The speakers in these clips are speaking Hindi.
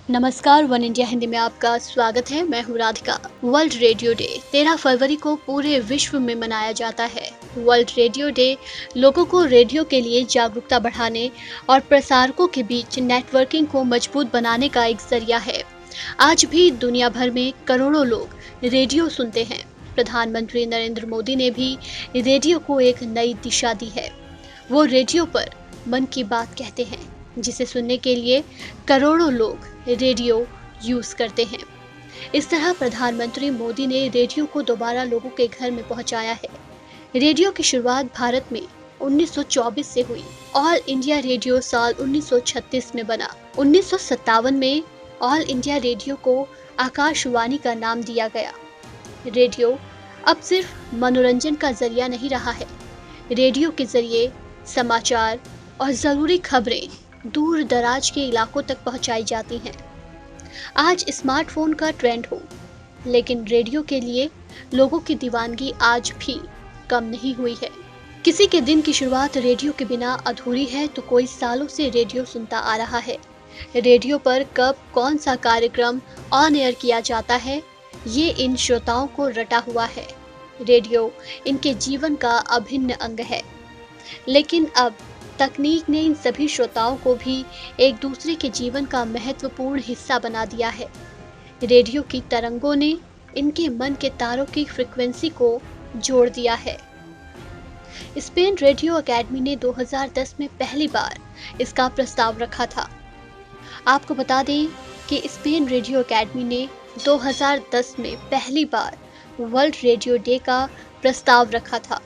नमस्कार, वन इंडिया हिंदी में आपका स्वागत है। मैं हूँ राधिका। वर्ल्ड रेडियो डे 13 फरवरी को पूरे विश्व में मनाया जाता है। वर्ल्ड रेडियो डे लोगों को रेडियो के लिए जागरूकता बढ़ाने और प्रसारकों के बीच नेटवर्किंग को मजबूत बनाने का एक जरिया है। आज भी दुनिया भर में करोड़ों लोग रेडियो सुनते हैं। प्रधानमंत्री नरेंद्र मोदी ने भी रेडियो को एक नई दिशा दी है। वो रेडियो पर मन की बात कहते हैं, जिसे सुनने के लिए करोड़ों लोग रेडियो यूज करते हैं। इस तरह प्रधानमंत्री मोदी ने रेडियो को दोबारा लोगों के घर में पहुंचाया है। रेडियो की शुरुआत भारत में 1924 से हुई। ऑल इंडिया रेडियो साल 1936 में बना। 1957 में ऑल इंडिया रेडियो को आकाशवाणी का नाम दिया गया। रेडियो अब सिर्फ मनोरंजन का जरिया नहीं रहा है। रेडियो के जरिए समाचार और ज़रूरी खबरें दूर दराज के इलाकों तक पहुंचाई जाती हैं। आज स्मार्टफोन का ट्रेंड हो, लेकिन रेडियो के लिए लोगों की दीवानगी आज भी कम नहीं हुई है। किसी के दिन की शुरुआत रेडियो के बिना अधूरी है तो कोई सालों से रेडियो सुनता आ रहा है। रेडियो पर कब कौन सा कार्यक्रम ऑन एयर किया जाता है, ये इन श्रोताओं को रटा हुआ है। रेडियो इनके जीवन का अभिन्न अंग है। लेकिन अब तकनीक ने इन सभी श्रोताओं को भी एक दूसरे के जीवन का महत्वपूर्ण हिस्सा बना दिया है। रेडियो की तरंगों ने इनके मन के तारों की फ्रीक्वेंसी को जोड़ दिया है। स्पेन रेडियो एकेडमी ने 2010 में पहली बार इसका प्रस्ताव रखा था। आपको बता दें कि स्पेन रेडियो एकेडमी ने 2010 में पहली बार वर्ल्ड रेडियो डे का प्रस्ताव रखा था।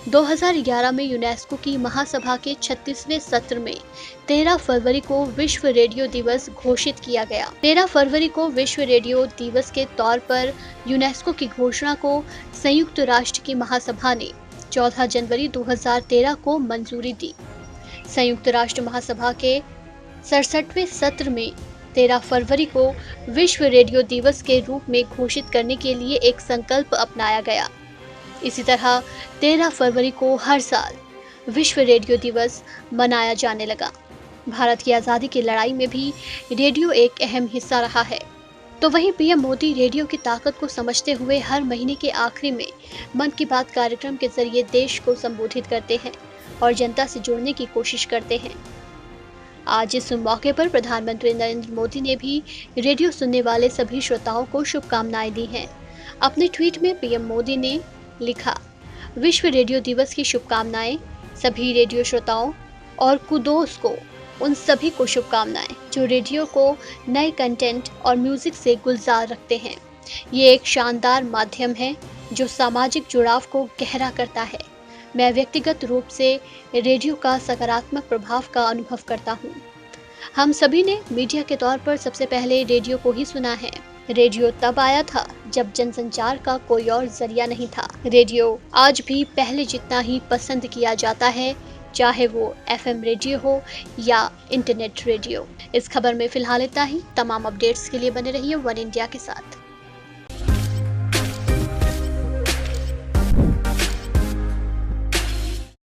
2011 में यूनेस्को की महासभा के 36वें सत्र में 13 फरवरी को विश्व रेडियो दिवस घोषित किया गया। 13 फरवरी को विश्व रेडियो दिवस के तौर पर यूनेस्को की घोषणा को संयुक्त राष्ट्र की महासभा ने 14 जनवरी 2013 को मंजूरी दी। संयुक्त राष्ट्र महासभा के 67वें सत्र में 13 फरवरी को विश्व रेडियो दिवस के रूप में घोषित करने के लिए एक संकल्प अपनाया गया। इसी तरह 13 फरवरी को हर साल विश्व रेडियो दिवस मनाया जाने लगा। भारत की आज़ादी की लड़ाई में भी रेडियो एक अहम हिस्सा रहा है। तो वहीं पीएम मोदी रेडियो की ताकत को समझते हुए हर महीने के आखिरी में मन की बात कार्यक्रम के जरिए देश को संबोधित करते हैं और जनता से जुड़ने की कोशिश करते हैं। आज इस मौके पर प्रधानमंत्री नरेंद्र मोदी ने भी रेडियो सुनने वाले सभी श्रोताओं को शुभकामनाएं दी हैं। अपने ट्वीट में पीएम मोदी ने लिखा, विश्व रेडियो दिवस की शुभकामनाएं सभी रेडियो श्रोताओं और कुदोस को उन सभी को शुभकामनाएं जो रेडियो को नए कंटेंट और म्यूजिक से गुलजार रखते हैं। ये एक शानदार माध्यम है जो सामाजिक जुड़ाव को गहरा करता है। मैं व्यक्तिगत रूप से रेडियो का सकारात्मक प्रभाव का अनुभव करता हूँ। हम सभी ने मीडिया के तौर पर सबसे पहले रेडियो को ही सुना है। रेडियो तब आया था जब जनसंचार का कोई और जरिया नहीं था। रेडियो आज भी पहले जितना ही पसंद किया जाता है, चाहे वो एफएम रेडियो हो या इंटरनेट रेडियो। इस खबर में फिलहाल इतना ही। तमाम अपडेट्स के लिए बने रहिए वन इंडिया के साथ।